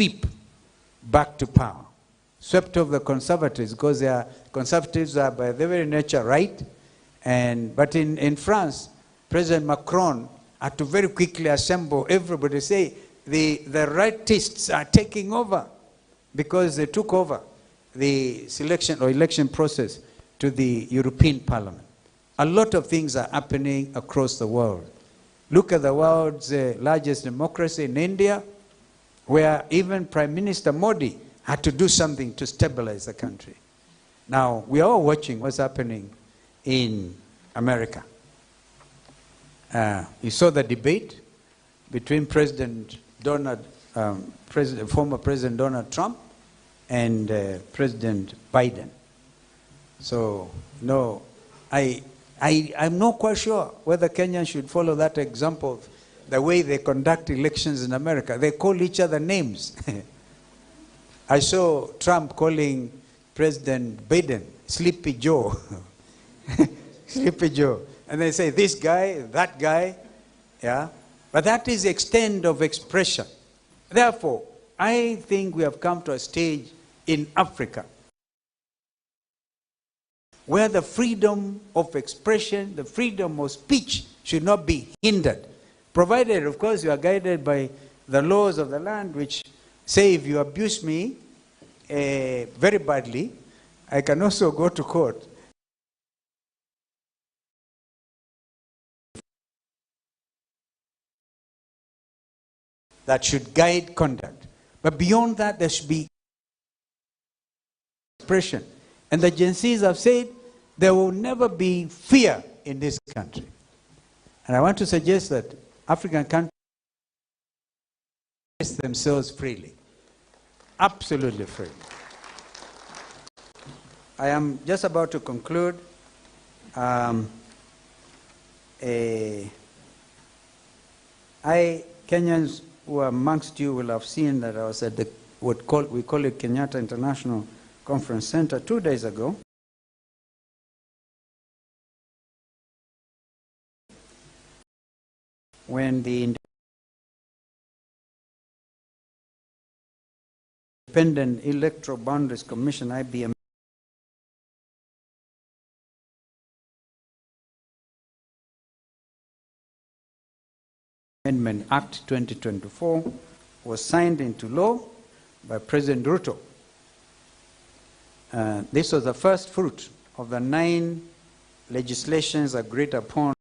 sweep back to power. Swept off the conservatives, because conservatives are by their very nature right. But in France, President Macron had to very quickly assemble everybody, say the rightists are taking over, because they took over the selection or election process to the European Parliament. A lot of things are happening across the world. Look at the world's largest democracy in India, where even Prime Minister Modi had to do something to stabilize the country. Now, we are all watching what's happening in America. You saw the debate between former President Donald Trump and President Biden. So, no, I'm not quite sure whether Kenyans should follow that example of the way they conduct elections in America. They call each other names. I saw Trump calling President Biden Sleepy Joe. Sleepy Joe. And they say, this guy, that guy. Yeah? But that is the extent of expression. Therefore, I think we have come to a stage in Africa where the freedom of expression, the freedom of speech should not be hindered. Provided, of course, you are guided by the laws of the land, which say if you abuse me very badly, I can also go to court. That should guide conduct. But beyond that, there should be expression. And the Gen Zs have said there will never be fear in this country. And I want to suggest that African countries express themselves freely. Absolutely free. I am just about to conclude. Kenyans who are amongst you will have seen that I was at we call it Kenyatta International Conference Center 2 days ago. When the Independent Electoral Boundaries Commission, IBM, Amendment Act 2024 was signed into law by President Ruto. This was the first fruit of the 9 legislations agreed upon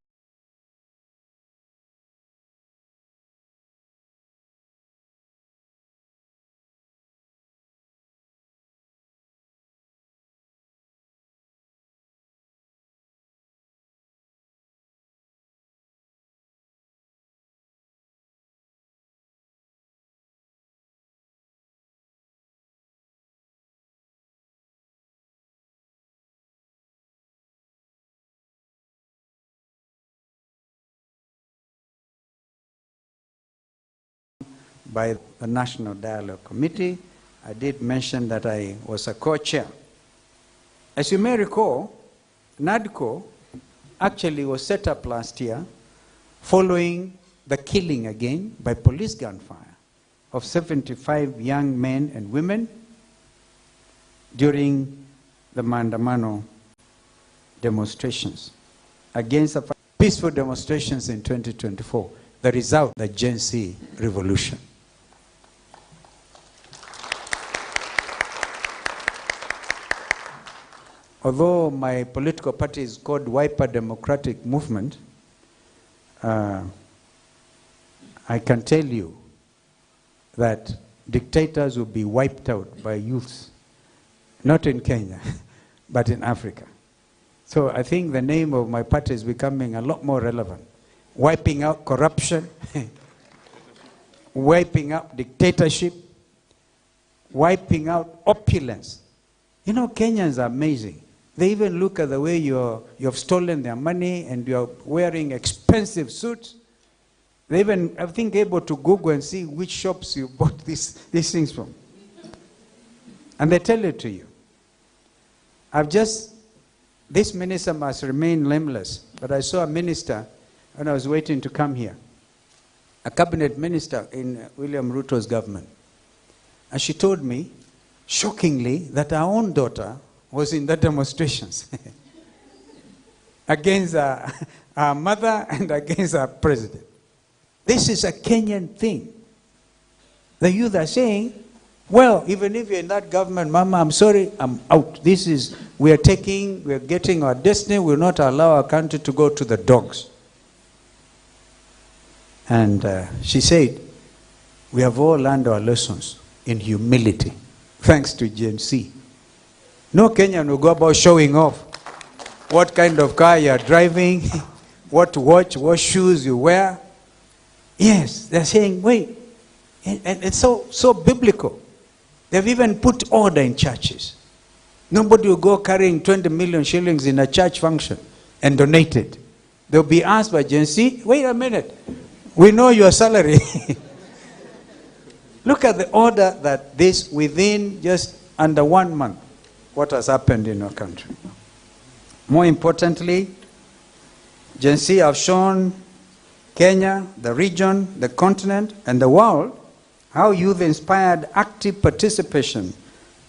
by the National Dialogue Committee. I did mention that I was a co-chair. As you may recall, NADCO actually was set up last year following the killing again by police gunfire of 75 young men and women during the Maandamano demonstrations against the peaceful demonstrations in 2024, the result, the Genz revolution. Although my political party is called Wiper Democratic Movement, I can tell you that dictators will be wiped out by youths, not in Kenya, but in Africa. So I think the name of my party is becoming a lot more relevant. Wiping out corruption, wiping out dictatorship, wiping out opulence. You know, Kenyans are amazing. They even look at the way you have stolen their money and you're wearing expensive suits. They even, I think, able to Google and see which shops you bought these things from. And they tell it to you. This minister must remain nameless, but I saw a minister when I was waiting to come here, a cabinet minister in William Ruto's government. And she told me, shockingly, that her own daughter was in the demonstrations against her mother and against our president. This is a Kenyan thing. The youth are saying, well, even if you're in that government, Mama, I'm sorry, I'm out. We are getting our destiny. We will not allow our country to go to the dogs. And she said, we have all learned our lessons in humility, thanks to Genz. No Kenyan will go about showing off what kind of car you are driving, what watch, what shoes you wear. Yes, they're saying, wait, and it's so biblical. They've even put order in churches. Nobody will go carrying 20 million shillings in a church function and donate it. They'll be asked by Genz, wait a minute, we know your salary. Look at the order that this, within just under 1 month, what has happened in our country. More importantly, Genz have shown Kenya, the region, the continent, and the world how youth-inspired active participation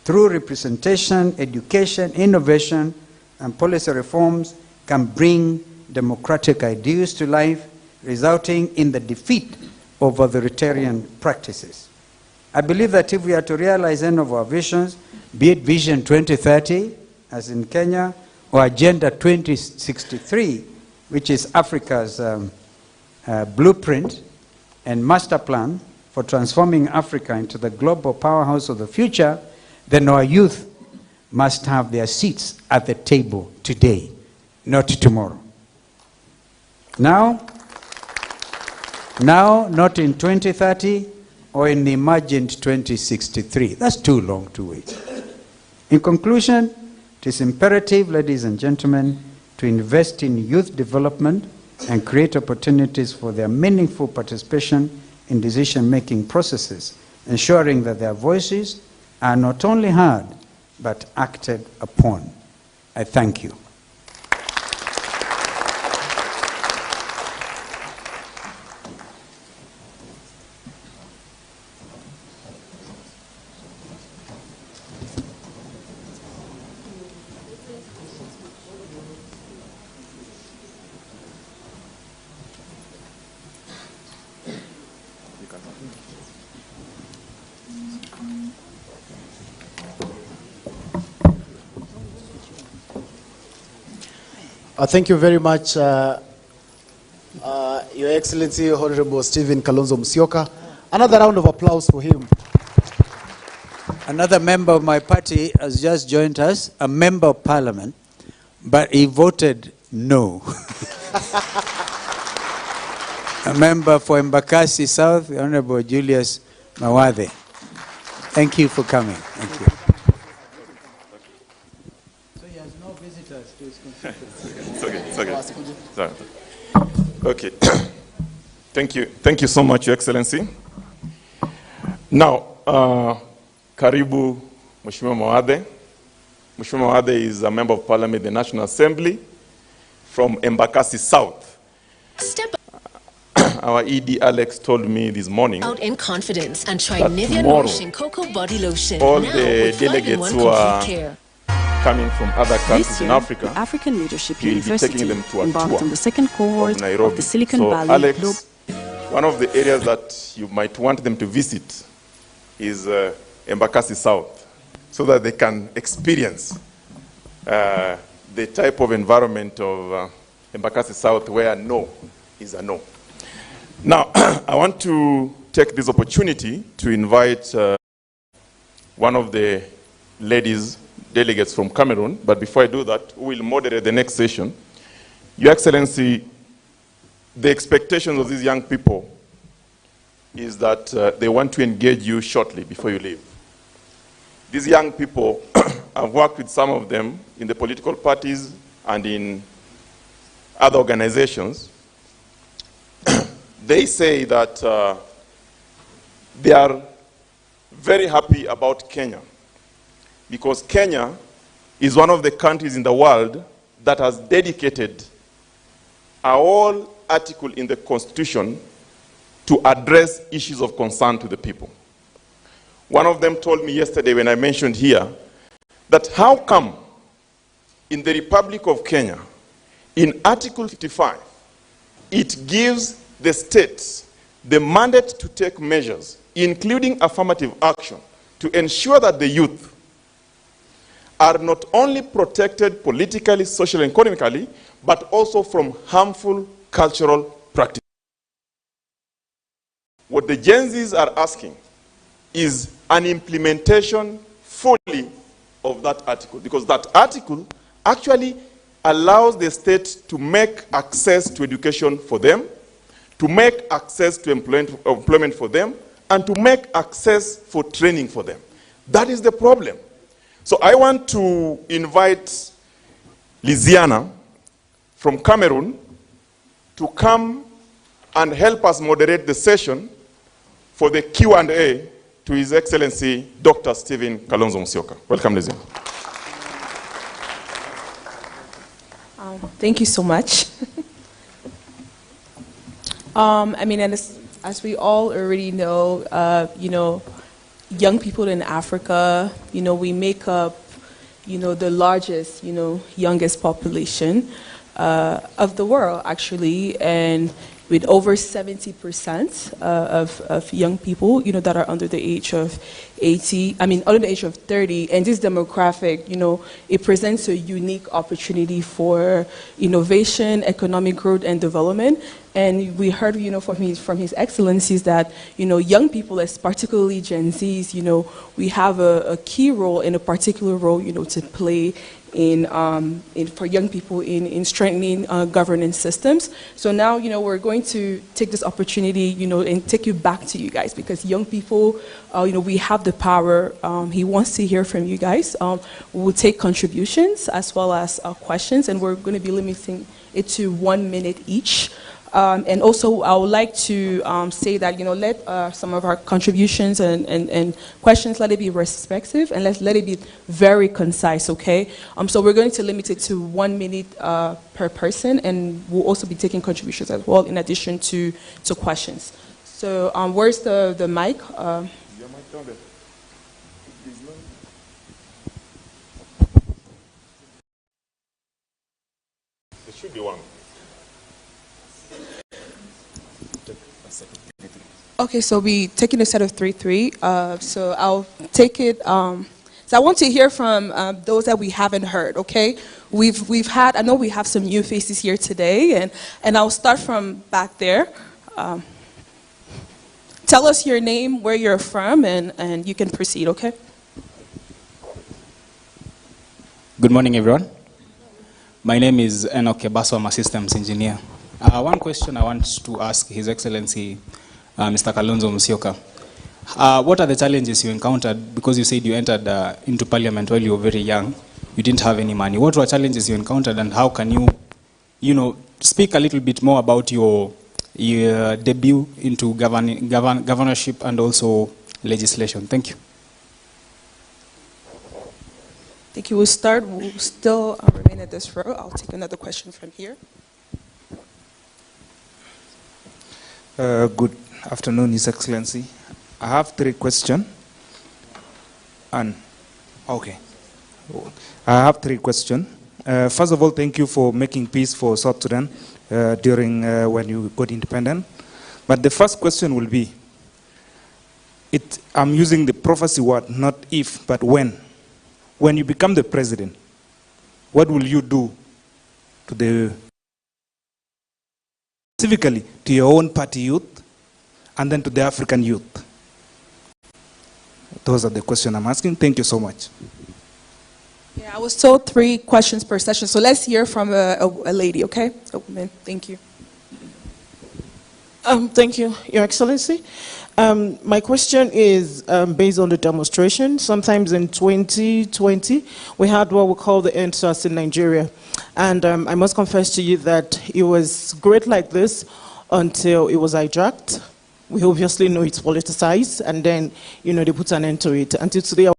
through representation, education, innovation, and policy reforms can bring democratic ideals to life, resulting in the defeat of authoritarian practices. I believe that if we are to realize any of our visions, be it Vision 2030, as in Kenya, or Agenda 2063, which is Africa's blueprint and master plan for transforming Africa into the global powerhouse of the future, then our youth must have their seats at the table today, not tomorrow. Now, not in 2030 or in the imagined 2063. That's too long to wait. In conclusion, it is imperative, ladies and gentlemen, to invest in youth development and create opportunities for their meaningful participation in decision-making processes, ensuring that their voices are not only heard, but acted upon. I thank you. Thank you very much, Your Excellency, Honorable Stephen Kalonzo Musyoka. Another round of applause for him. Another member of my party has just joined us, a member of parliament, but he voted no. A member for Embakasi South, the Honorable Julius Mawathe. Thank you for coming. Thank you. So he has no visitors to his constituency. It's okay. Okay. Thank you so much, Your Excellency. Now, Karibu Mheshimiwa Mawathe. Mheshimiwa Mawathe is a member of parliament in the National Assembly from Embakasi South. Our ED Alex told me this morning out in confidence and try that Nivea Nourishing Cocoa Body Lotion. all now the delegates who are care. coming from other countries in Africa, the African Leadership will be University taking them to a embarked tour on the second cohort of Nairobi. of the Silicon So Valley Alex, Globe. one of the areas that you might want them to visit is Embakasi South, so that they can experience the type of environment of Embakasi South where no is a no. Now, I want to take this opportunity to invite one of the ladies delegates from Cameroon, but before I do that, we will moderate the next session. Your Excellency, the expectations of these young people is that they want to engage you shortly before you leave. These young people, I've worked with some of them in the political parties and in other organizations. They say that they are very happy about Kenya, because Kenya is one of the countries in the world that has dedicated a whole article in the Constitution to address issues of concern to the people. One of them told me yesterday when I mentioned here that how come in the Republic of Kenya, in Article 55, it gives the states the mandate to take measures, including affirmative action, to ensure that the youth are not only protected politically, socially, and economically, but also from harmful cultural practices. What the Genzs are asking is an implementation fully of that article, because that article actually allows the state to make access to education for them, to make access to employment for them, and to make access for training for them. That is the problem. So I want to invite Liziana from Cameroon to come and help us moderate the session for the Q&A to His Excellency Dr. Stephen Kalonzo Musyoka. Welcome, Liziana. Thank you so much. I mean, and as we all already know, young people in Africa, we make up, the largest, youngest population of the world, actually, and with over 70% of young people, that are under the age of under the age of 30. And this demographic, it presents a unique opportunity for innovation, economic growth, and development. And we heard, from His Excellencies that, young people, as particularly Gen Zs, we have a key role and a particular role, to play for young people in strengthening governance systems. So now, we're going to take this opportunity, and take you back to you guys, because young people, we have the power. He wants to hear from you guys. We'll take contributions as well as questions, and we're going to be limiting it to 1 minute each. And also, I would like to say that, let some of our contributions and questions, let it be respectful, and let it be very concise, okay? So we're going to limit it to 1 minute per person, and we'll also be taking contributions as well, in addition to questions. So where's the mic? Your mic down there. There should be one. Okay, so we taking a set of 3-3. So I'll take it. So I want to hear from those that we haven't heard. Okay, I know we have some new faces here today, and I'll start from back there. Tell us your name, where you're from, and you can proceed. Okay. Good morning, everyone. My name is Enoch Kebaso. I'm a systems engineer. One question I want to ask His Excellency, Mr. Kalonzo Musyoka. What are the challenges you encountered? Because you said you entered into parliament while you were very young. You didn't have any money. What were challenges you encountered, and how can you, speak a little bit more about your debut into governorship and also legislation? Thank you. I think we'll start. We'll still remain at this row. I'll take another question from here. Good afternoon, His Excellency. I have 3 questions. I have 3 questions. First of all, thank you for making peace for South Sudan during when you got independent. But the first question will be, I'm using the prophecy word, not if, but when. When you become the president, what will you do to specifically to your own party youth, and then to the African youth? Those are the questions I'm asking. Thank you so much. Yeah, I was told 3 questions per session, so let's hear from a lady, okay? A woman. Thank you. Thank you, Your Excellency. My question is based on the demonstration. Sometimes in 2020, we had what we call the EndSARS in Nigeria. And I must confess to you that it was great like this until it was hijacked. We obviously know it's politicized, and then, they put an end to it. Until today,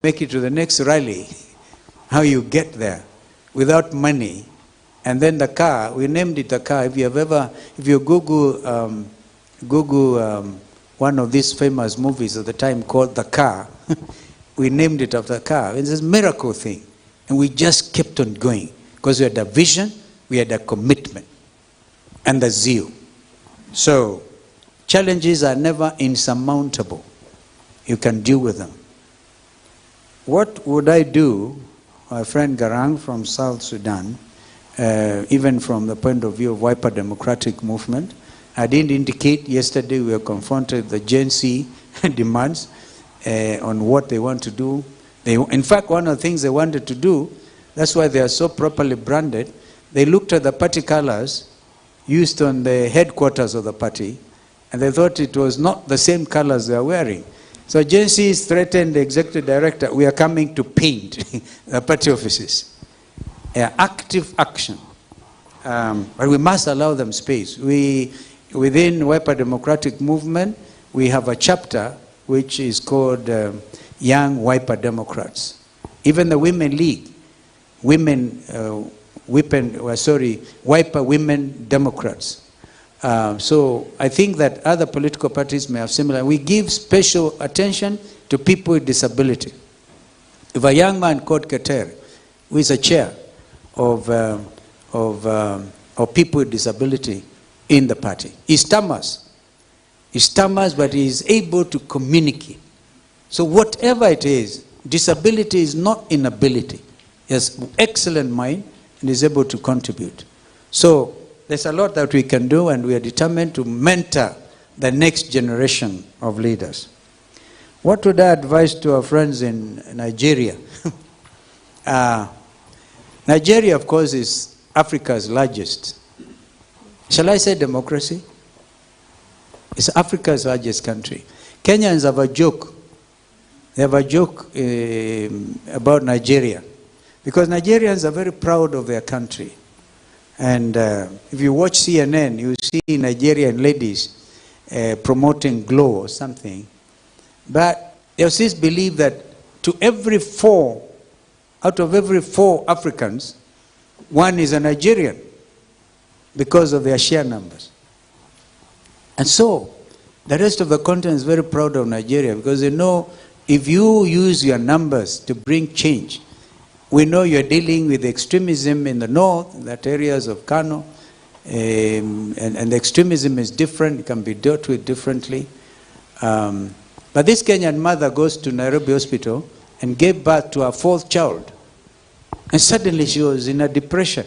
make it to the next rally, how you get there without money. And then the car, we named it a car. If you Google one of these famous movies at the time called The Car, we named it after the car. It's a miracle thing. And we just kept on going because we had a vision, we had a commitment, and the zeal. So, challenges are never insurmountable. You can deal with them. What would I do, my friend Garang from South Sudan, even from the point of view of wiper democratic movement? I didn't indicate yesterday we were confronted with the Genz demands on what they want to do. In fact, one of the things they wanted to do, that's why they are so properly branded, they looked at the party colors used on the headquarters of the party, and they thought it was not the same colors they are wearing. So Genz threatened the executive director, we are coming to paint the party offices. Active action. But we must allow them space. Within Wiper Democratic Movement, we have a chapter which is called Young Wiper Democrats. Even the Women League, Wiper Women Democrats. So I think that other political parties may have similar. We give special attention to people with disability. If a young man called Keter, who is a chair of people with disability in the party, he stammers, but he is able to communicate. So whatever it is, disability is not inability. He has an excellent mind and is able to contribute. So there's a lot that we can do, and we are determined to mentor the next generation of leaders. What would I advise to our friends in Nigeria? Nigeria, of course, is Africa's largest. Shall I say democracy? It's Africa's largest country. Kenyans have a joke. They have a joke about Nigeria. Because Nigerians are very proud of their country. And if you watch CNN, you see Nigerian ladies promoting Glow or something. But they always believe that out of every four Africans, one is a Nigerian because of their share numbers. And so, the rest of the continent is very proud of Nigeria because they know if you use your numbers to bring change, we know you're dealing with extremism in the north, in that areas of Kano, and the extremism is different, it can be dealt with differently. But this Kenyan mother goes to Nairobi hospital and gave birth to her fourth child. And suddenly she was in a depression.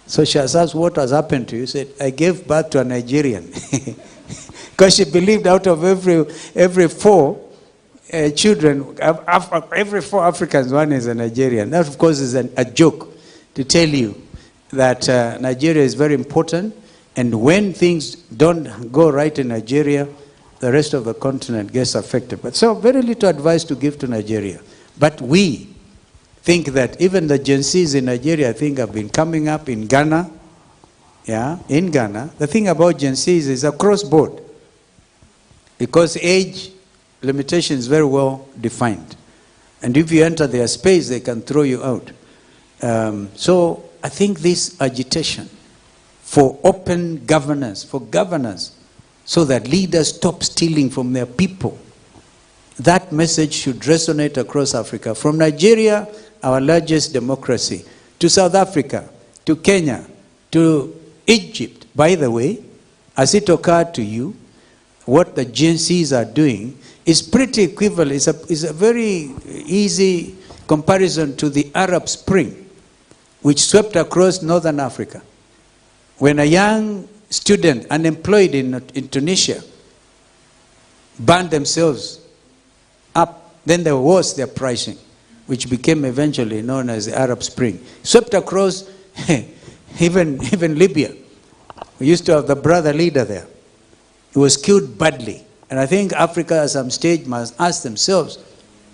So she has asked, what has happened to you? She said, I gave birth to a Nigerian. Because she believed out of every four children, every four Africans, one is a Nigerian. That, of course, is a joke to tell you that Nigeria is very important. And when things don't go right in Nigeria, the rest of the continent gets affected. But so very little advice to give to Nigeria. But we think that even the Genz in Nigeria, I think, have been coming up in Ghana. Yeah, in Ghana. The thing about Genz is across board. Because age limitation is very well defined. And if you enter their space, they can throw you out. So I think this agitation for open governance, so that leaders stop stealing from their people, that message should resonate across Africa. From Nigeria, our largest democracy, to South Africa, to Kenya, to Egypt. By the way, has it occurred to you what the Genz are doing is pretty equivalent. It's a very easy comparison to the Arab Spring, which swept across northern Africa. When a young student unemployed in Tunisia burned themselves up, then there was their pricing, which became eventually known as the Arab Spring. Swept across even Libya. We used to have the brother leader there. He was killed badly. And I think Africa at some stage must ask themselves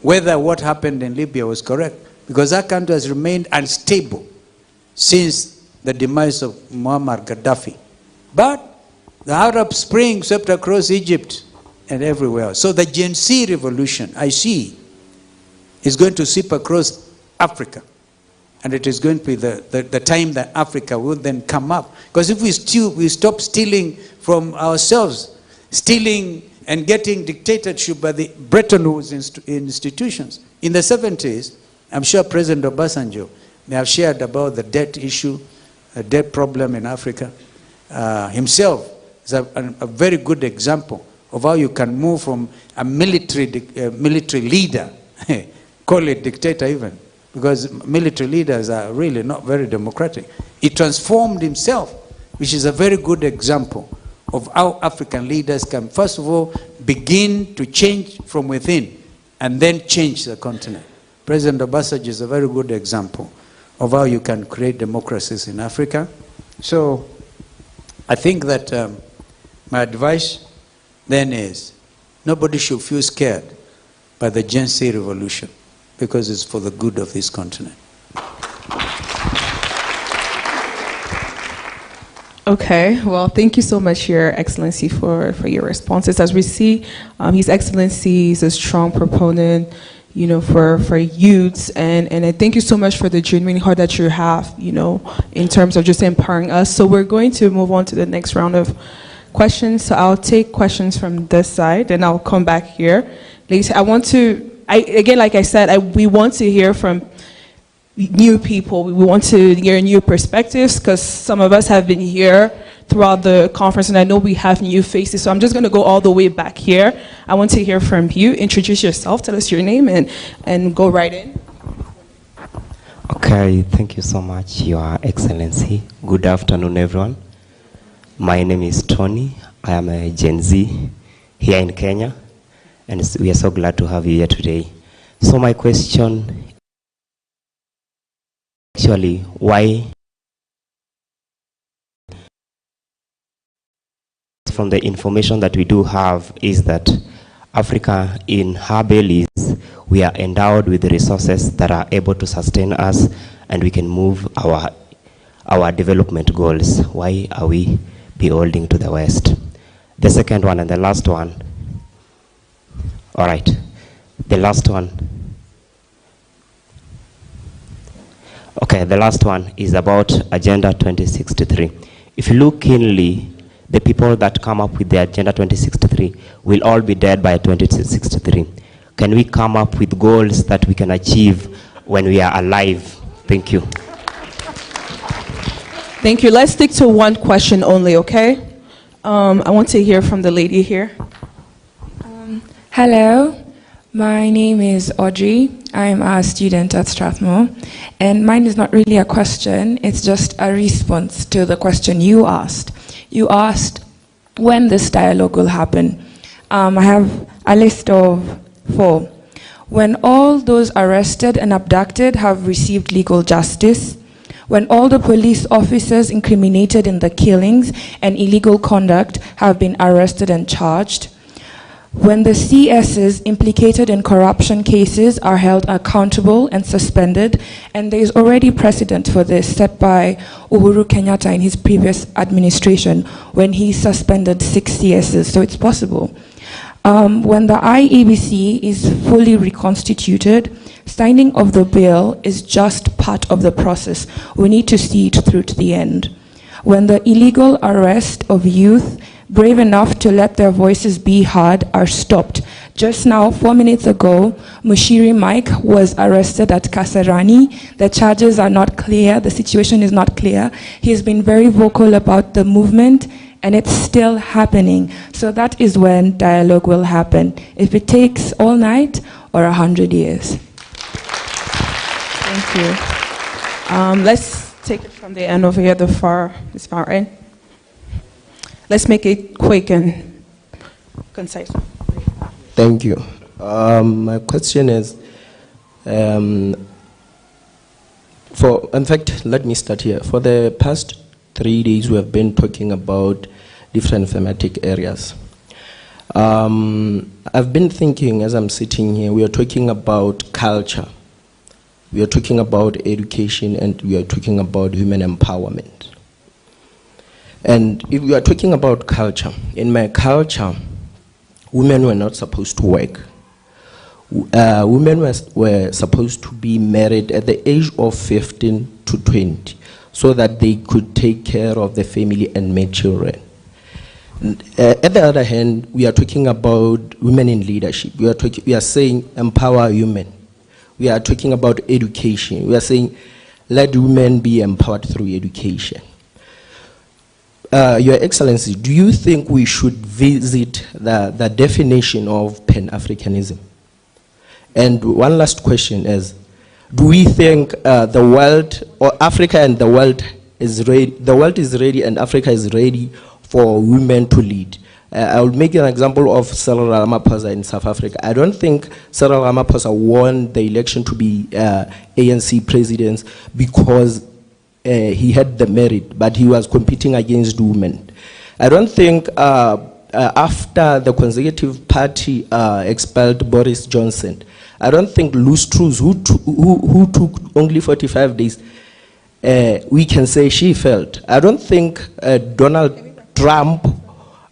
whether what happened in Libya was correct. Because that country has remained unstable since the demise of Muammar Gaddafi. But the Arab Spring swept across Egypt and everywhere. So the Genz revolution, I see, is going to sweep across Africa. And it is going to be the time that Africa will then come up. Because if we stop stealing from ourselves, stealing and getting dictatorship by the Bretton Woods institutions. In the 70s, I'm sure President Obasanjo may have shared about the debt issue, a debt problem in Africa. Himself is a very good example of how you can move from a military leader, call it dictator even, because military leaders are really not very democratic. He transformed himself, which is a very good example of how African leaders can, first of all, begin to change from within and then change the continent. President Obasanjo is a very good example of how you can create democracies in Africa. So I think that my advice then is nobody should feel scared by the Genz revolution, because it's for the good of this continent. Okay, well, thank you so much, Your Excellency, for your responses. As we see, His Excellency is a strong proponent, you know, for youths, and I thank you so much for the genuine heart that you have, you know, in terms of just empowering us. So we're going to move on to the next round of questions. So I'll take questions from this side, and I'll come back here. Ladies, again, like I said, we want to hear from new people. We want to hear new perspectives, because some of us have been here throughout the conference, and I know we have new faces. So I'm just going to go all the way back here. I want to hear from you. Introduce yourself, tell us your name, and go right in. Okay, thank you so much, Your Excellency. Good afternoon, everyone. My name is Tony. I am a Gen Z here in Kenya, and we are so glad to have you here today. So my question, actually, why, from the information that we do have, is that Africa, in her bellies, we are endowed with the resources that are able to sustain us, and we can move our development goals. Why are we beholding to the West? The second one and the last one. All right, the last one. Okay, the last one is about Agenda 2063. If you look keenly, the people that come up with the Agenda 2063 will all be dead by 2063. Can we come up with goals that we can achieve when we are alive? Thank you. Thank you. Let's stick to one question only, okay? I want to hear from the lady here. Hello, my name is Audrey. I'm a student at Strathmore, and mine is not really a question, it's just a response to the question you asked. You asked when this dialogue will happen. I have a list of 4. When all those arrested and abducted have received legal justice, when all the police officers incriminated in the killings and illegal conduct have been arrested and charged, when the CSs implicated in corruption cases are held accountable and suspended, and there is already precedent for this set by Uhuru Kenyatta in his previous administration when he suspended 6 CSs, so it's possible. When the IEBC is fully reconstituted, signing of the bill is just part of the process. We need to see it through to the end. When the illegal arrest of youth brave enough to let their voices be heard are stopped. Just now, 4 minutes ago, Mushiri Mike was arrested at Kasarani. The charges are not clear, the situation is not clear. He has been very vocal about the movement, and it's still happening. So that is when dialogue will happen, if it takes all night or 100 years. Thank you. Let's take it from the end over here, this far end. Let's make it quick and concise. Thank you. My question is, in fact, let me start here. For the past 3 days, we have been talking about different thematic areas. I've been thinking as I'm sitting here, we are talking about culture, we are talking about education, and we are talking about women empowerment. And if we are talking about culture, in my culture, women were not supposed to work. women were supposed to be married at the age of 15 to 20 so that they could take care of the family and make children. At the other hand, we are talking about women in leadership. We are saying empower women. We are talking about education. We are saying let women be empowered through education. Your Excellency, do you think we should visit the definition of Pan-Africanism? And one last question is, do we think the world, or Africa and the world is ready, the world is ready and Africa is ready for women to lead? I will make an example of Cyril Ramaphosa in South Africa. I don't think Cyril Ramaphosa won the election to be ANC president because he had the merit, but he was competing against women. I don't think after the Conservative Party expelled Boris Johnson, I don't think Ruto'S, who took only 45 days, we can say she failed. I don't think Donald Trump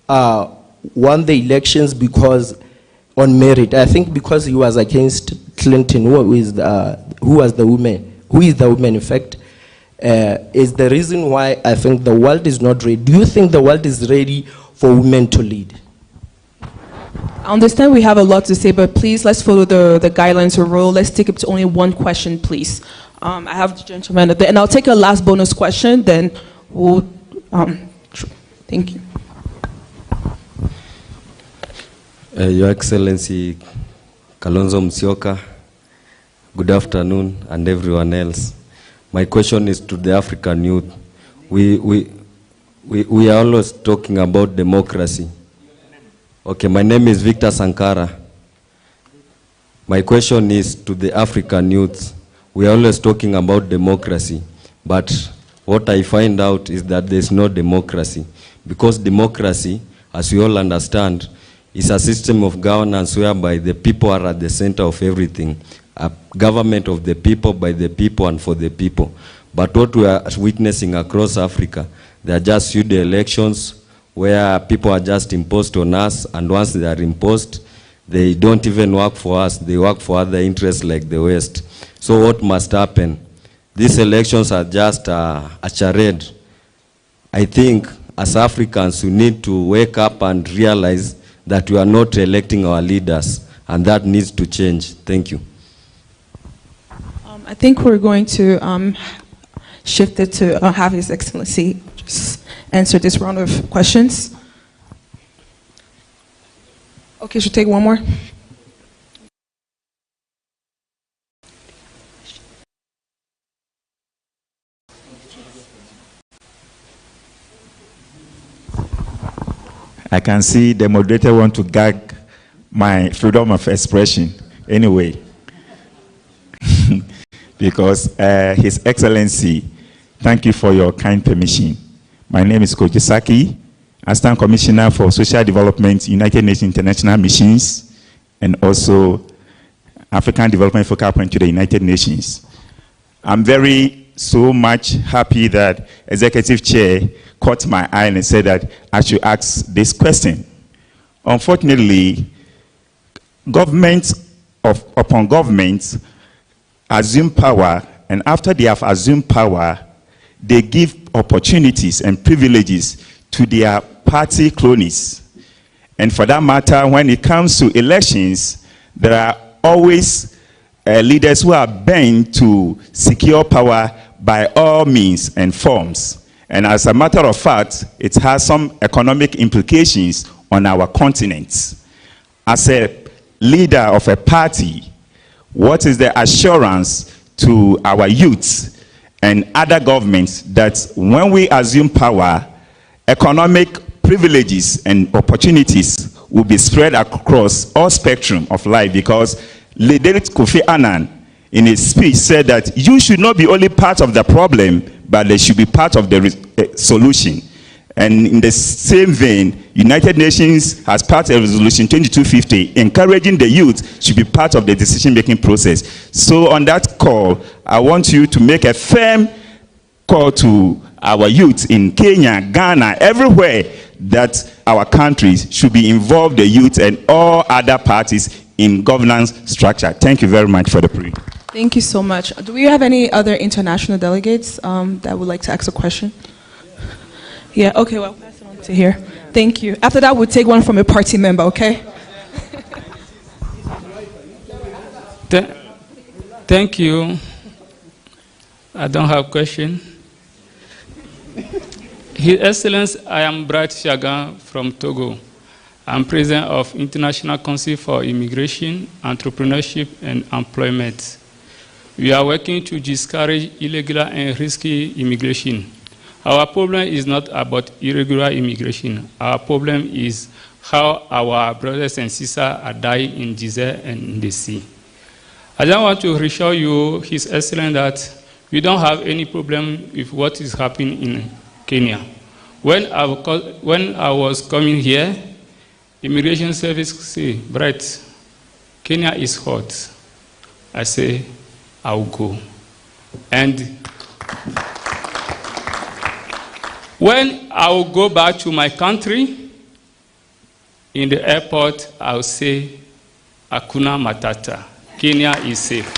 won the elections because on merit. I think because he was against Clinton, who is the woman, in fact, is the reason why I think the world is not ready. Do you think the world is ready for women to lead? I understand we have a lot to say, but please, let's follow the guidelines or rule. Let's take up to only one question, please. I have the gentleman there, and I'll take a last bonus question, then we'll, thank you. Your Excellency, Kalonzo Musyoka, good afternoon, and everyone else. My question is to the African youth. We are always talking about democracy. Okay, my name is Victor Sankara. My question is to the African youth. We are always talking about democracy, but what I find out is that there's no democracy. Because democracy, as we all understand, is a system of governance whereby the people are at the center of everything. A government of the people, by the people, and for the people. But what we are witnessing across Africa, there are just few elections where people are just imposed on us, and once they are imposed, they don't even work for us, they work for other interests like the West. So what must happen? These elections are just a charade. I think as Africans we need to wake up and realize that we are not electing our leaders, and that needs to change. Thank you. I think we're going to shift it to have His Excellency just answer this round of questions. Okay, should we take one more? I can see the moderator want to gag my freedom of expression anyway. Because His Excellency, thank you for your kind permission. My name is Kojisaki, Assistant Commissioner for Social Development, United Nations International Missions, and also African Development Focal Point to the United Nations. I'm so much happy that Executive Chair caught my eye and said that I should ask this question. Unfortunately, governments upon governments assume power, and after they have assumed power, they give opportunities and privileges to their party cronies. And for that matter, when it comes to elections, there are always leaders who are bent to secure power by all means and forms. And as a matter of fact, it has some economic implications on our continent. As a leader of a party, what is the assurance to our youth and other governments that when we assume power, economic privileges and opportunities will be spread across all spectrum of life? Because Leader Kofi Annan, in his speech, said that you should not be only part of the problem, but they should be part of the solution. And in the same vein, United Nations has passed a resolution 2250 encouraging the youth to be part of the decision-making process. So on that call, I want you to make a firm call to our youth in Kenya, Ghana, everywhere, that our countries should be involved, the youth and all other parties, in governance structure. Thank you very much for the brief. Thank you so much. Do we have any other international delegates that would like to ask a question? Yeah, okay, well, pass it on to here. Thank you. After that, we'll take one from a party member, okay? Thank you. I don't have a question. His Excellency, I am Bright Shagan from Togo. I'm president of International Council for Immigration, Entrepreneurship, and Employment. We are working to discourage irregular and risky immigration. Our problem is not about irregular immigration. Our problem is how our brothers and sisters are dying in desert and in the sea. I just want to reassure you, His Excellency, that we don't have any problem with what is happening in Kenya. When I was coming here, Immigration Service say, Bright, Kenya is hot. I say, I'll go. And when I will go back to my country, in the airport, I'll say, Hakuna Matata. Kenya is safe.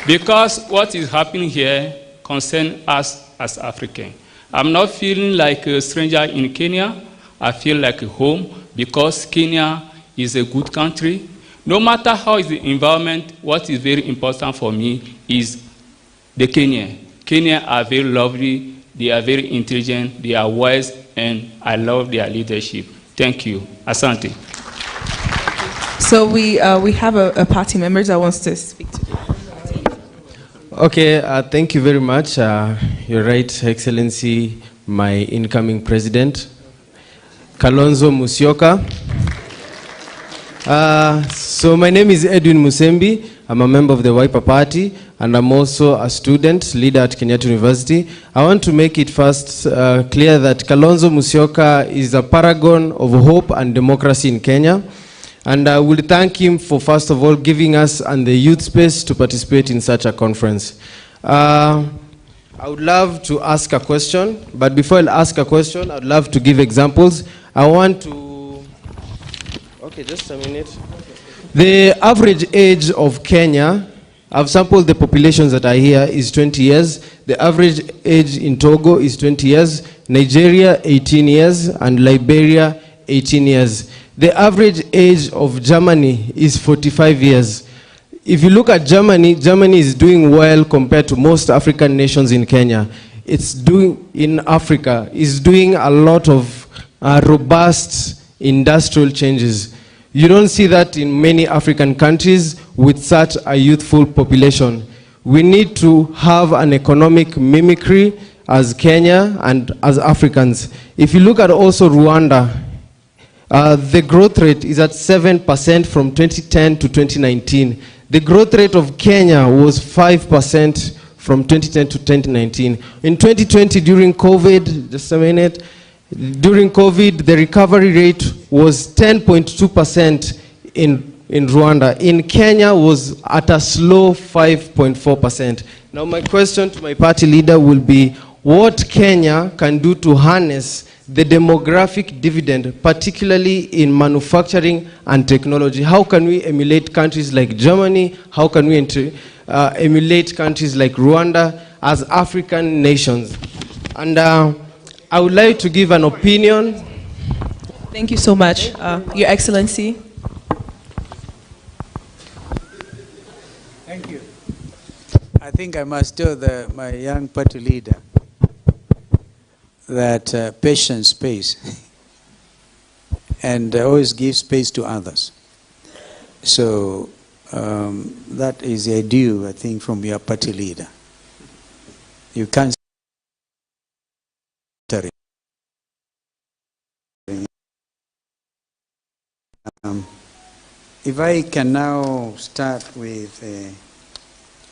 Because what is happening here concerns us as Africans. I'm not feeling like a stranger in Kenya. I feel like a home because Kenya is a good country. No matter how is the environment, what is very important for me is the Kenyan. Kenyans are very lovely, they are very intelligent, they are wise, and I love their leadership. Thank you. Asante. So we have a party member that wants to speak to you. Okay, thank you very much. You're right, Excellency, my incoming president, Kalonzo Musyoka. So my name is Edwin Musembi. I'm a member of the Wiper Party, and I'm also a student leader at Kenyatta University. I want to make it first clear that Kalonzo Musyoka is a paragon of hope and democracy in Kenya. And I will thank him for, first of all, giving us and the youth space to participate in such a conference. I would love to ask a question, but before I ask a question, I'd love to give examples. I want to... Okay, just a minute. The average age of Kenya, I've sampled the populations that are here, is 20 years. The average age in Togo is 20 years, Nigeria 18 years, and Liberia 18 years. The average age of Germany is 45 years. If you look at Germany, Germany is doing well compared to most African nations in Kenya. It's doing, in Africa, is doing a lot of robust industrial changes. You don't see that in many African countries with such a youthful population. We need to have an economic mimicry as Kenya and as Africans. If you look at also Rwanda, the growth rate is at 7% from 2010 to 2019. The growth rate of Kenya was 5% from 2010 to 2019. In 2020, during COVID, just a minute, during COVID, the recovery rate was 10.2% in Rwanda. In Kenya was at a slow 5.4%. Now my question to my party leader will be, what Kenya can do to harness the demographic dividend, particularly in manufacturing and technology? How can we emulate countries like Germany? How can we emulate countries like Rwanda as African nations? And I would like to give an opinion. Thank you so much, Your Excellency. Thank you. I think I must tell my young party leader that patience pays and always give space to others. So that is a due, I think, from your party leader. You can't if I can now start with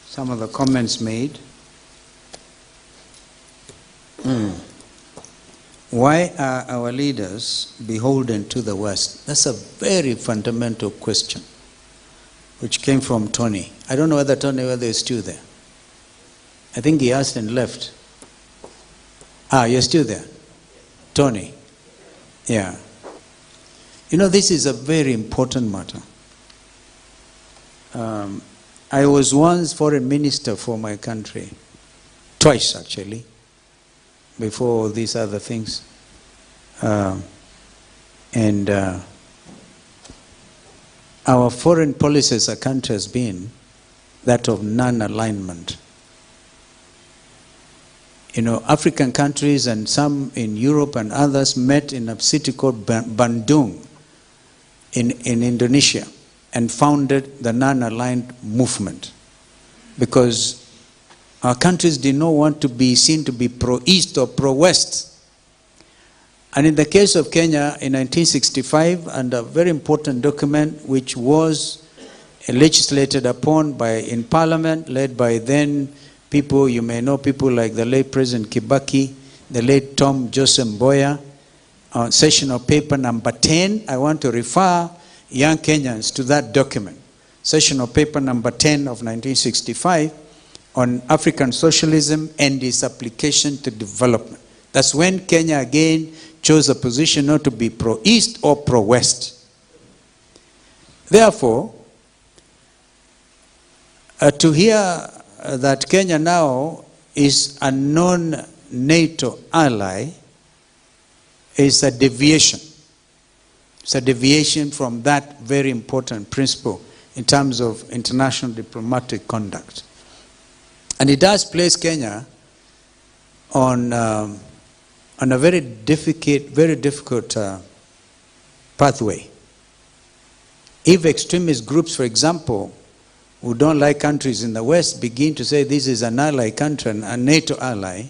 some of the comments made. Why are our leaders beholden to the West? That's a very fundamental question, which came from Tony. I don't know whether is still there. I think he asked and left. Ah, you're still there. Tony. Yeah. You know, this is a very important matter. I was once foreign minister for my country, twice actually, before all these other things. Our foreign policy as a country has been that of non-alignment. You know, African countries and some in Europe and others met in a city called Bandung in Indonesia and founded the non-aligned movement because our countries did not want to be seen to be pro-East or pro-West. And in the case of Kenya in 1965, and a very important document which was legislated upon in Parliament, led by then people, you may know people like the late President Kibaki, the late Tom Joseph Mboya, session of paper number 10. I want to refer young Kenyans to that document. Session of paper number 10 of 1965 on African socialism and its application to development. That's when Kenya again chose a position not to be pro-East or pro-West. Therefore, to hear that Kenya now is a non-NATO ally is a deviation. It's a deviation from that very important principle in terms of international diplomatic conduct. And it does place Kenya on a very difficult pathway. If extremist groups, for example, who don't like countries in the West begin to say this is an ally country, a NATO ally,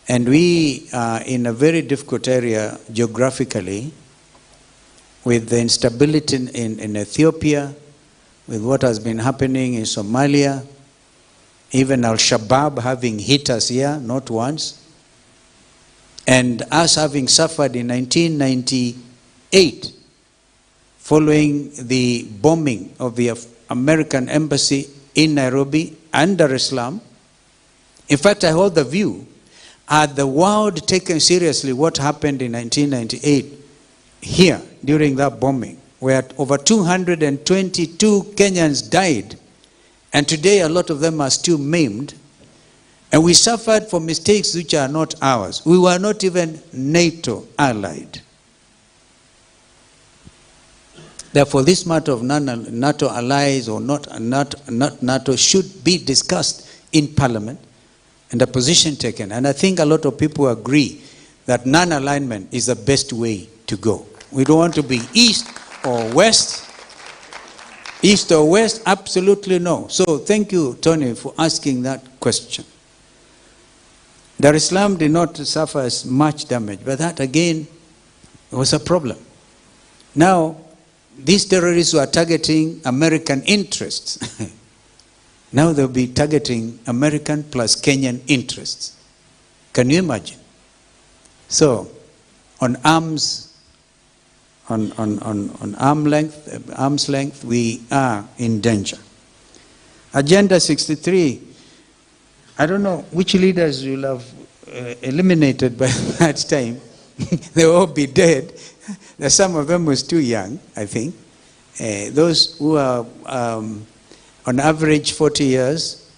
and we are in a very difficult area geographically with the instability in Ethiopia, with what has been happening in Somalia, even Al-Shabaab having hit us here, not once, and us having suffered in 1998 following the bombing of the American embassy in Nairobi and Dar es Salaam. In fact, I hold the view, had the world taken seriously what happened in 1998 here during that bombing, where over 222 Kenyans died, and today a lot of them are still maimed, and we suffered for mistakes which are not ours. We were not even NATO allied. Therefore, this matter of NATO allies or not NATO should be discussed in Parliament and a position taken. And I think a lot of people agree that non-alignment is the best way to go. We don't want to be East or West. East or West, absolutely no. So thank you, Tony, for asking that question. Dar es Salaam did not suffer as much damage, but that again was a problem. Now, these terrorists were targeting American interests. Now they'll be targeting American plus Kenyan interests. Can you imagine? So, on arm's length, we are in danger. Agenda 63. I don't know which leaders you'll have eliminated by that time. They'll all be dead. Some of them was too young, I think. Those who are on average 40 years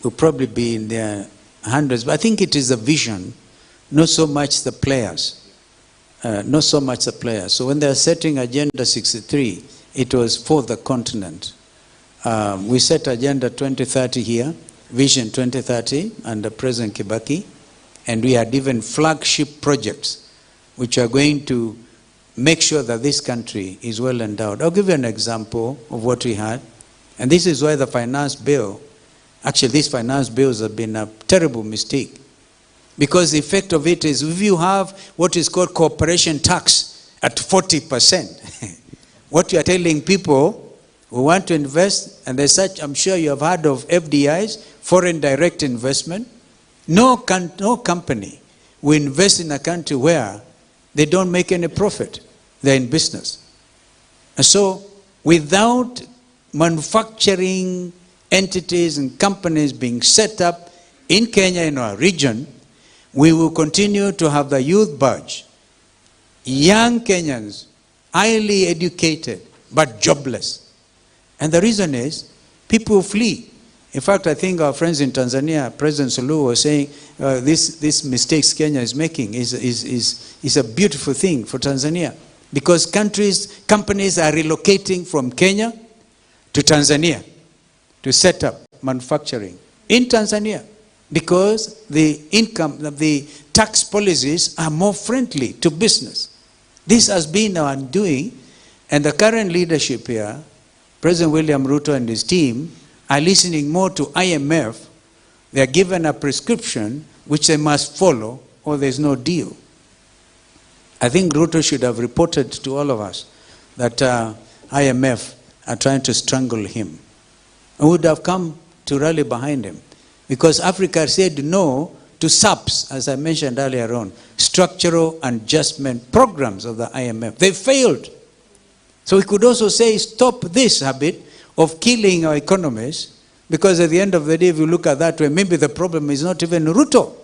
will probably be in their hundreds. But I think it is a vision, not so much the players. Not so much the players. So when they are setting Agenda 63, it was for the continent. We set Agenda 2030 here, Vision 2030 under President Kibaki, and we had even flagship projects which are going to make sure that this country is well endowed. I'll give you an example of what we had. And this is why the finance bill, actually these finance bills have been a terrible mistake. Because the effect of it is if you have what is called corporation tax at 40%, what you are telling people who want to invest, and there's such, I'm sure you have heard of FDIs, foreign direct investment. No company will invest in a country where they don't make any profit. They're in business. And so, without manufacturing entities and companies being set up in Kenya, in our region, we will continue to have the youth budge. Young Kenyans, highly educated, but jobless. And the reason is people flee. In fact, I think our friends in Tanzania, President Suluhu was saying this mistakes Kenya is making is a beautiful thing for Tanzania, because companies are relocating from Kenya to Tanzania to set up manufacturing in Tanzania, because the tax policies are more friendly to business. This has been our undoing, and the current leadership here, President William Ruto and his team, are listening more to IMF. They are given a prescription which they must follow, or there's no deal. I think Ruto should have reported to all of us that IMF are trying to strangle him. And would have come to rally behind him. Because Africa said no to SAPs, as I mentioned earlier on, structural adjustment programs of the IMF. They failed. So we could also say, stop this habit of killing our economies, because at the end of the day, if you look at that way, maybe the problem is not even Ruto.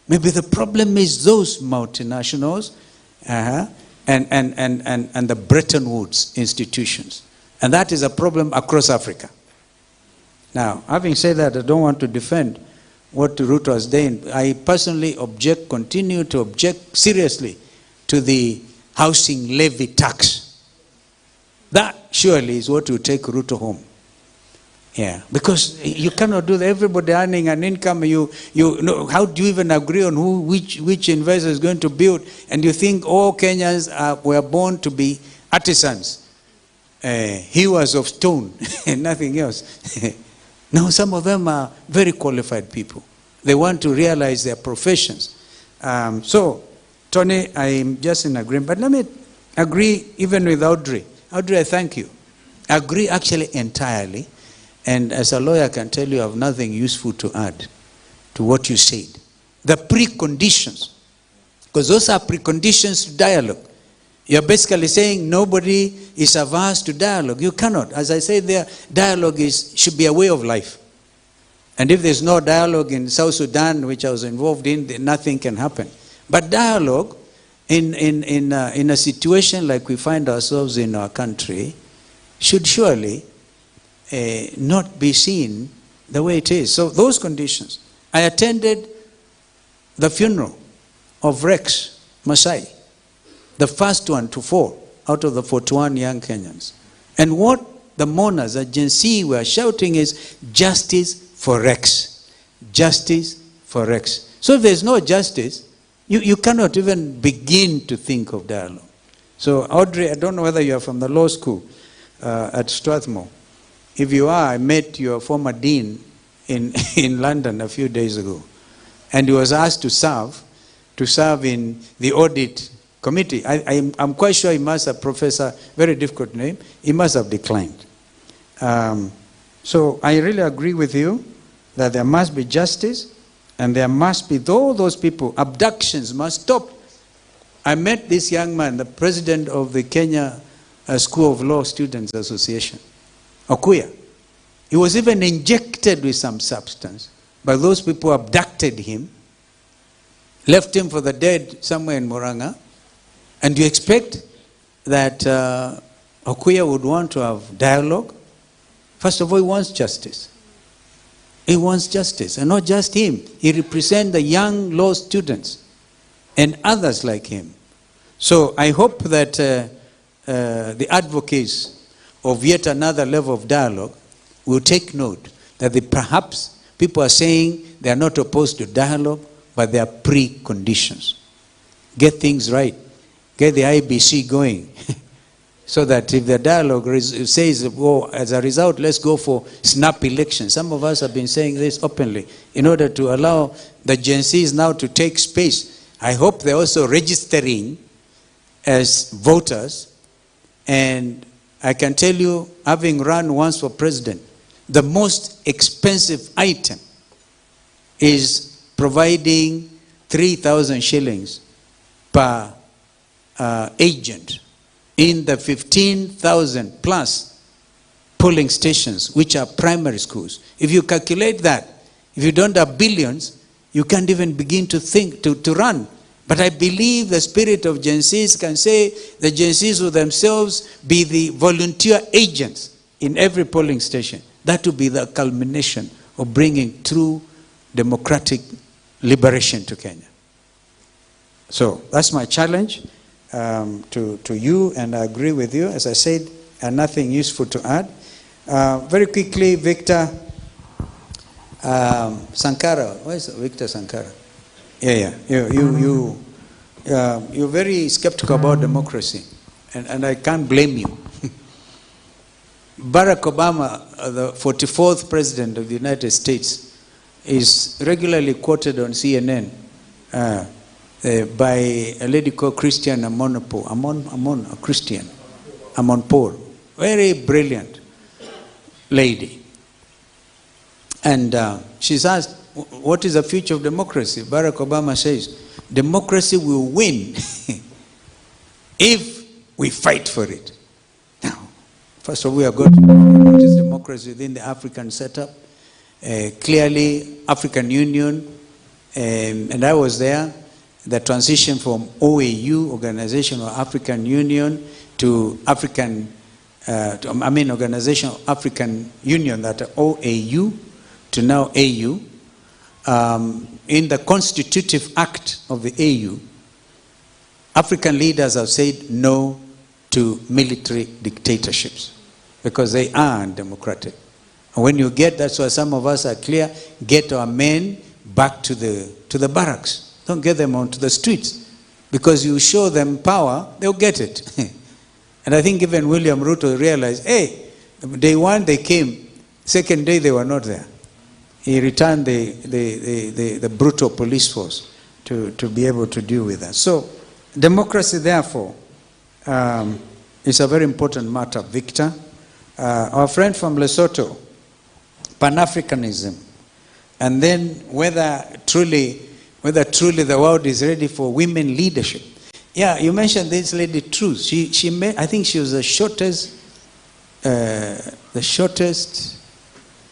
Maybe the problem is those multinationals and the Bretton Woods institutions. And that is a problem across Africa. Now, having said that, I don't want to defend what Ruto has done. I personally continue to object seriously to the housing levy tax. That surely is what will take Ruto home. Yeah, because you cannot do that. Everybody earning an income, how do you even agree on which investor is going to build? And you think all Kenyans were born to be artisans, hewers of stone, and nothing else. Now some of them are very qualified people. They want to realize their professions. So, Tony, I'm just in agreement. But let me agree even with Audrey. Audrey, I thank you. I agree actually entirely. And as a lawyer, I can tell you I have nothing useful to add to what you said. The preconditions, because those are preconditions to dialogue. You're basically saying nobody is averse to dialogue. You cannot. As I said there, dialogue should be a way of life. And if there's no dialogue in South Sudan, which I was involved in, then nothing can happen. But dialogue in a situation like we find ourselves in our country should surely not be seen the way it is. So those conditions. I attended the funeral of Rex Masai, the first one to fall out of the 41 young Kenyans. And what the mourners, the Genz were shouting is, justice for Rex. Justice for Rex. So if there's no justice, you cannot even begin to think of dialogue. So Audrey, I don't know whether you are from the law school at Strathmore. If you are, I met your former dean in London a few days ago. And he was asked to serve in the audit committee. I'm quite sure he must have, Professor, very difficult name, he must have declined. So I really agree with you that there must be justice, and there must be, those people, abductions must stop. I met this young man, the president of the Kenya School of Law Students Association, Okuya. He was even injected with some substance, but those people abducted him, left him for the dead somewhere in Murang'a. And you expect that Okuya would want to have dialogue? First of all, he wants justice. He wants justice, and not just him. He represents the young law students and others like him. So I hope that the advocates of yet another level of dialogue will take note that perhaps people are saying they are not opposed to dialogue, but there are preconditions. Get things right. Get the IBC going. So that if the dialogue says, well, as a result, let's go for snap elections. Some of us have been saying this openly in order to allow the Gen Zs now to take space. I hope they're also registering as voters. And I can tell you, having run once for president, the most expensive item is providing 3,000 shillings per agent in the 15,000 plus polling stations, which are primary schools. If you calculate that, if you don't have billions, you can't even begin to think, to run. But I believe the spirit of Gen Zs can say the Gen Zs will themselves be the volunteer agents in every polling station. That would be the culmination of bringing true democratic liberation to Kenya. So that's my challenge to you, and I agree with you. As I said, nothing useful to add. Very quickly, Victor Sankara. Where is Victor Sankara? Yeah. You're very skeptical about democracy, and I can't blame you. Barack Obama, the 44th president of the United States, is regularly quoted on CNN by a lady called Christian Amonpour. Very brilliant lady. And she's asked, what is the future of democracy? Barack Obama says, democracy will win if we fight for it. Now, first of all, we are going to know what is democracy within the African setup. Clearly, African Union, and I was there, the transition from OAU, Organization of African Union, to Organization of African Union, that OAU, to now AU. In the Constitutive Act of the AU, African leaders have said no to military dictatorships because they are undemocratic. And when you get, that's why some of us are clear, get our men back to the barracks. Don't get them onto the streets. Because you show them power, they'll get it. And I think even William Ruto realized, hey, day one they came, second day they were not there. He returned the brutal police force to be able to deal with that. So democracy, therefore, is a very important matter, Victor. Our friend from Lesotho, Pan-Africanism, and then whether truly the world is ready for women leadership. Yeah, you mentioned this lady Truth. I think she was the shortest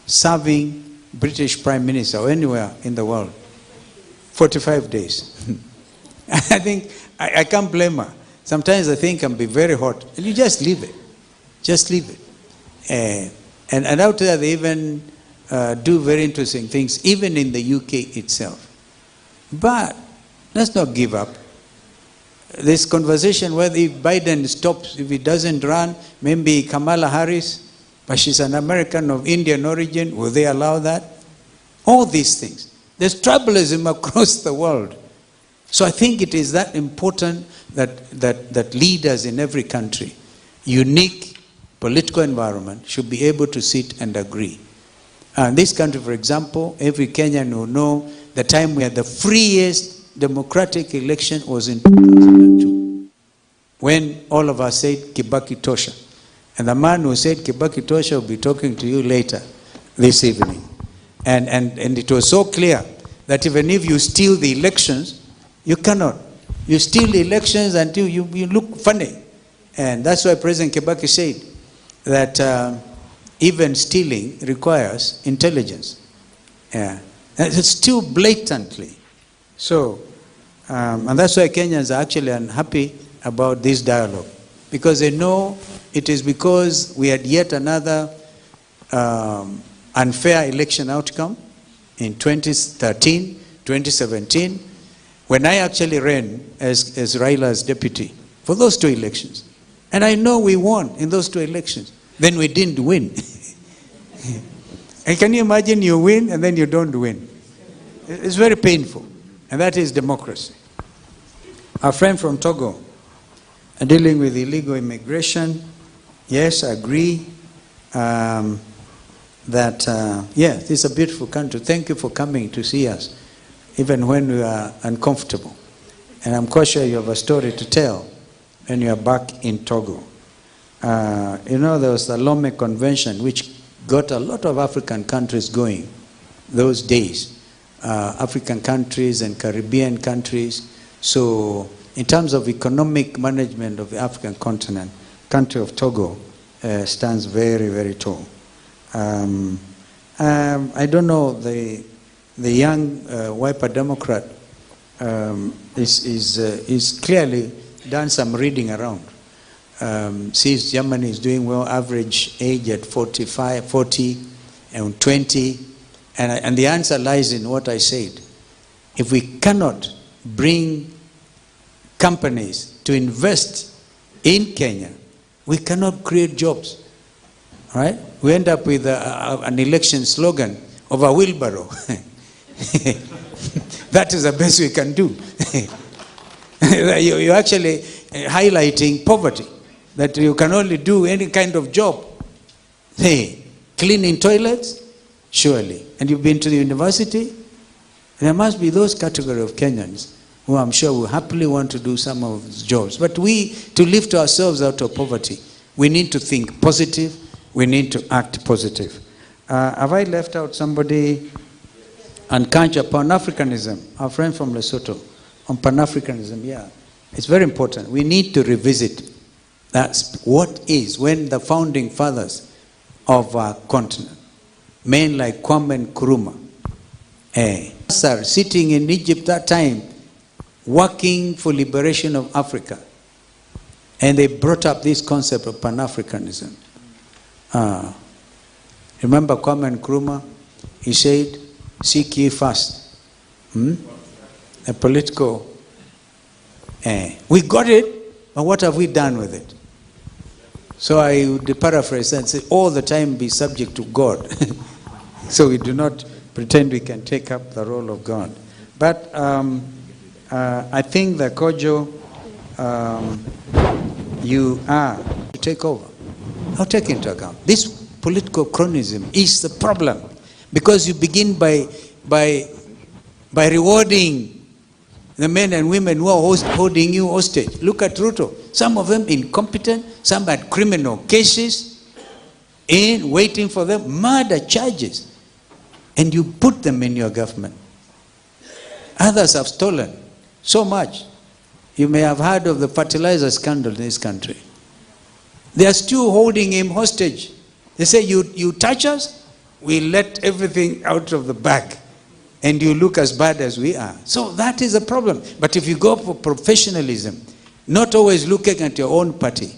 serving British Prime Minister or anywhere in the world. 45 days. I think I can't blame her. Sometimes I think can be very hot, and you just leave it. Just leave it. And out there they even do very interesting things, even in the UK itself. But let's not give up. This conversation whether if Biden stops, if he doesn't run, maybe Kamala Harris, but she's an American of Indian origin, will they allow that? All these things. There's tribalism across the world. So I think it is that important that leaders in every country, unique political environment, should be able to sit and agree. In this country, for example, every Kenyan will know the time we had the freest democratic election was in 2002, when all of us said Kibaki Tosha. And the man who said Kibaki Tosha will be talking to you later this evening. And it was so clear that even if you steal the elections, you cannot. You steal the elections until you look funny. And that's why President Kibaki said that even stealing requires intelligence. Yeah. And it's still blatantly. So, and that's why Kenyans are actually unhappy about this dialogue. Because they know it is because we had yet another unfair election outcome in 2013, 2017, when I actually ran as Raila's deputy for those two elections. And I know we won in those two elections. Then we didn't win. And can you imagine you win and then you don't win? It's very painful. And that is democracy. Our friend from Togo, dealing with illegal immigration, yes, I agree that, yeah, this is a beautiful country. Thank you for coming to see us, even when we are uncomfortable. And I'm quite sure you have a story to tell when you are back in Togo. You know, there was the Lome Convention, which got a lot of African countries going those days. African countries and Caribbean countries. So in terms of economic management of the African continent, country of Togo stands very, very tall. I don't know, the young Wiper Democrat is clearly done some reading around. sees Germany is doing well, average age at 45, 40, and 20. And the answer lies in what I said. If we cannot bring companies to invest in Kenya, we cannot create jobs. All right? We end up with an election slogan of a wheelbarrow. That is the best we can do. You're actually highlighting poverty, that you can only do any kind of job. Hey, cleaning toilets? Surely. And you've been to the university? There must be those category of Kenyans who I'm sure will happily want to do some of those jobs. But to lift ourselves out of poverty, we need to think positive. We need to act positive. Have I left out somebody? And culture, Pan-Africanism, our friend from Lesotho, on Pan-Africanism, yeah. It's very important. We need to revisit that's what is when the founding fathers of our continent, men like Kwame Nkrumah, sitting in Egypt that time, working for liberation of Africa. And they brought up this concept of Pan-Africanism. Remember Kwame Nkrumah? He said, seek ye first. A political. We got it, but what have we done with it? So I would paraphrase and say, all the time be subject to God. So we do not pretend we can take up the role of God. But I think that Kojo, you are to take over. I'll take into account. This political cronyism is the problem. Because you begin by rewarding the men and women who are holding you hostage. Look at Ruto. Some of them incompetent, some had criminal cases, and waiting for them, murder charges. And you put them in your government. Others have stolen so much. You may have heard of the fertilizer scandal in this country. They are still holding him hostage. They say, you touch us, we let everything out of the bag. And you look as bad as we are. So that is a problem. But if you go for professionalism, not always looking at your own party.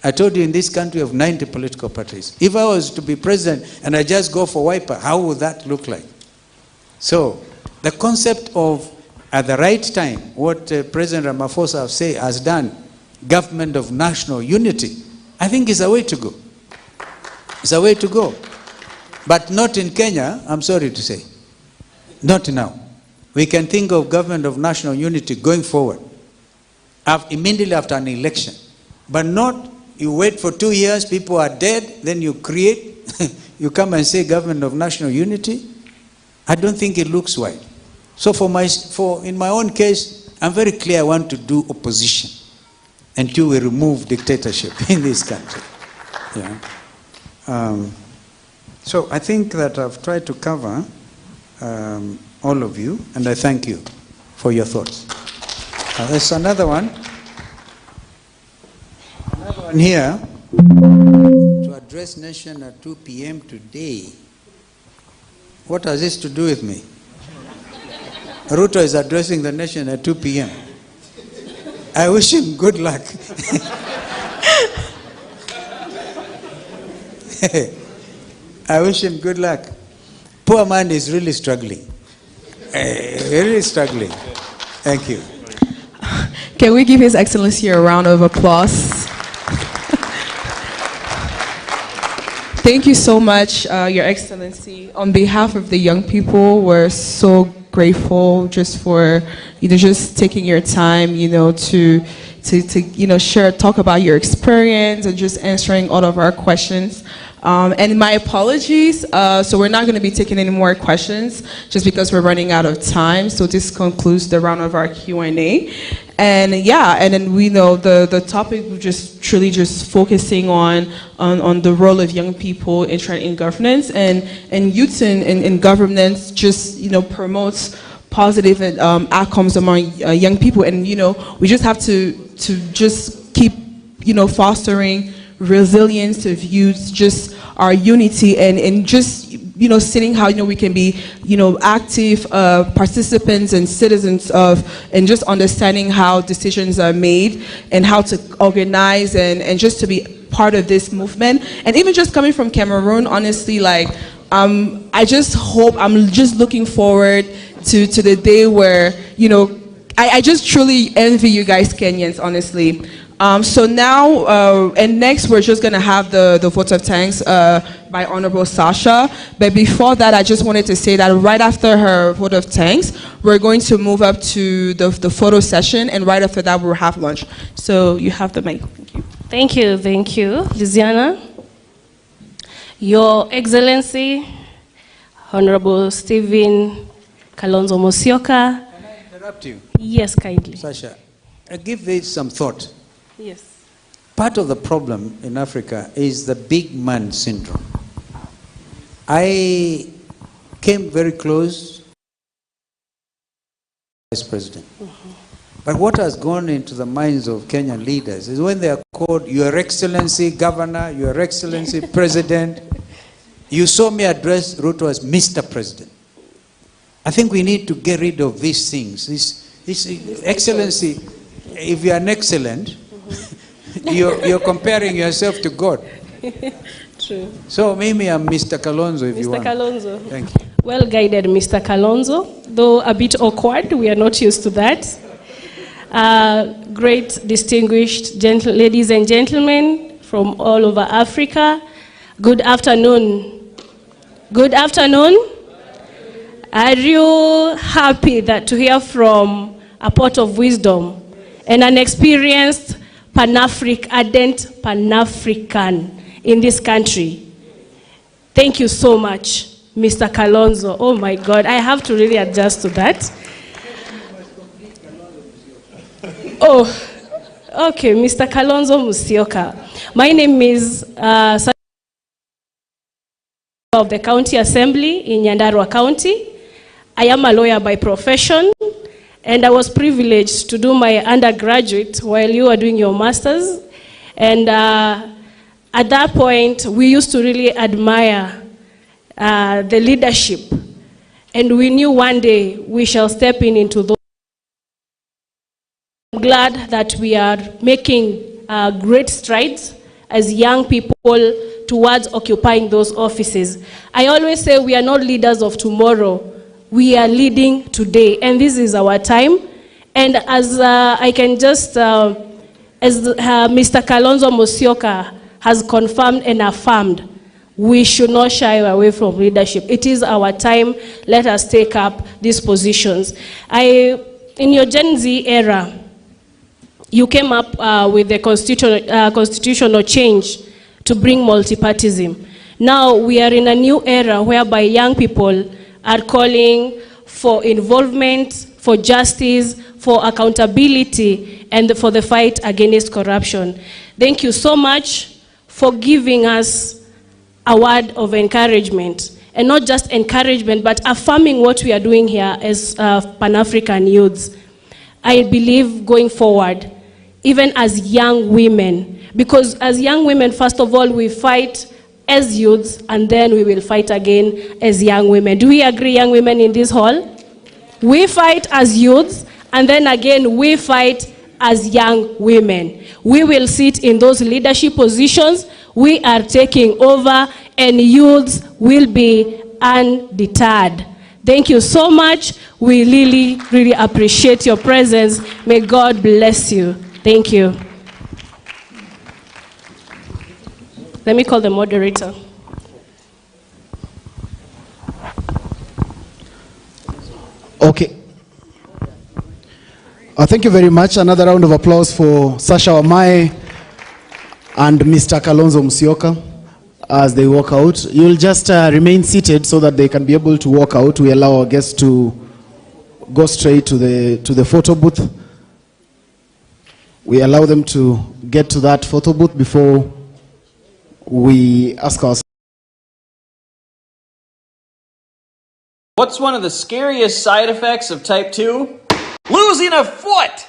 I told you in this country of 90 political parties. If I was to be president and I just go for Wiper, how would that look like? So the concept of at the right time, what President Ramaphosa has done, government of national unity, I think is a way to go. It's a way to go. But not in Kenya, I'm sorry to say. Not now. We can think of government of national unity going forward immediately after an election. But not you wait for 2 years, people are dead, then you create, you come and say government of national unity. I don't think it looks right. So in my own case, I'm very clear I want to do opposition until we remove dictatorship in this country. Yeah. So I think that I've tried to cover all of you, and I thank you for your thoughts. There's another one. Another one here. To address nation at 2 p.m. today. What has this to do with me? Ruto is addressing the nation at 2 p.m. I wish him good luck. I wish him good luck. Poor man is really struggling. Really struggling. Thank you. Can we give His Excellency a round of applause? Thank you so much, Your Excellency. On behalf of the young people, we're so grateful just for just taking your time, to talk about your experience and just answering all of our questions. And my apologies, so we're not going to be taking any more questions just because we're running out of time. So this concludes the round of our Q&A. And and then we know the topic we're just truly just focusing on the role of young people in governance and youth in governance just promotes positive outcomes among young people. And we just have to just keep fostering resilience of youth, just our unity, and just seeing how, we can be, active participants and citizens of, and just understanding how decisions are made and how to organize and just to be part of this movement. And even just coming from Cameroon, honestly, like, I just hope, I'm just looking forward to the day where, I just truly envy you guys Kenyans, honestly. So now, and next we're just going to have the vote of thanks by Honorable Sasha. But before that, I just wanted to say that right after her vote of thanks, we're going to move up to the photo session, and right after that, we'll have lunch. So you have the mic. Thank you. Thank you, Lisiana. Your Excellency, Honorable Stephen Kalonzo Musyoka. Can I interrupt you? Yes, kindly. Sasha, give this some thought. Yes. Part of the problem in Africa is the big man syndrome. I came very close as president. But what has gone into the minds of Kenyan leaders is when they are called Your Excellency Governor, Your Excellency President. You saw me address Ruto as Mr. President. I think we need to get rid of these things. This excellency, if you are an excellent, you're comparing yourself to God. True. So maybe I'm Mr. Kalonzo if you want. Mr. Kalonzo. Thank you. Well guided, Mr. Kalonzo, though a bit awkward. We are not used to that. Great, distinguished ladies and gentlemen from all over Africa, good afternoon. Good afternoon. Are you happy to hear from a pot of wisdom and an experienced ardent Pan-African in this country? Thank you so much, Mr. Kalonzo. Oh my God, I have to really adjust to that. Oh, okay, Mr. Kalonzo Musyoka. My name is of the County Assembly in Nyandarua County. I am a lawyer by profession, and I was privileged to do my undergraduate while you were doing your master's. And at that point, we used to really admire the leadership. And we knew one day we shall step into those. I'm glad that we are making great strides as young people towards occupying those offices. I always say we are not leaders of tomorrow. We are leading today, and this is our time. And as I can just, as Mr. Kalonzo Musyoka has confirmed and affirmed, we should not shy away from leadership. It is our time. Let us take up these positions. In your Gen Z era, you came up with the constitutional change to bring multipartyism. Now we are in a new era whereby young people are calling for involvement, for justice, for accountability, and for the fight against corruption. Thank you so much for giving us a word of encouragement, and not just encouragement, but affirming what we are doing here as Pan-African youths. I believe going forward, even as young women, because as young women, first of all, we fight as youths, and then we will fight again as young women. Do we agree, young women in this hall? We fight as youths, and then again, we fight as young women. We will sit in those leadership positions. We are taking over, and youths will be undeterred. Thank you so much. We really, really appreciate your presence. May God bless you. Thank you. Let me call the moderator. Okay. Thank you very much. Another round of applause for Sasha Wamae and Mr. Kalonzo Musyoka as they walk out. You'll just remain seated so that they can be able to walk out. We allow our guests to go straight to the photo booth. We allow them to get to that photo booth before we ask ourselves. What's one of the scariest side effects of type 2? Losing a foot!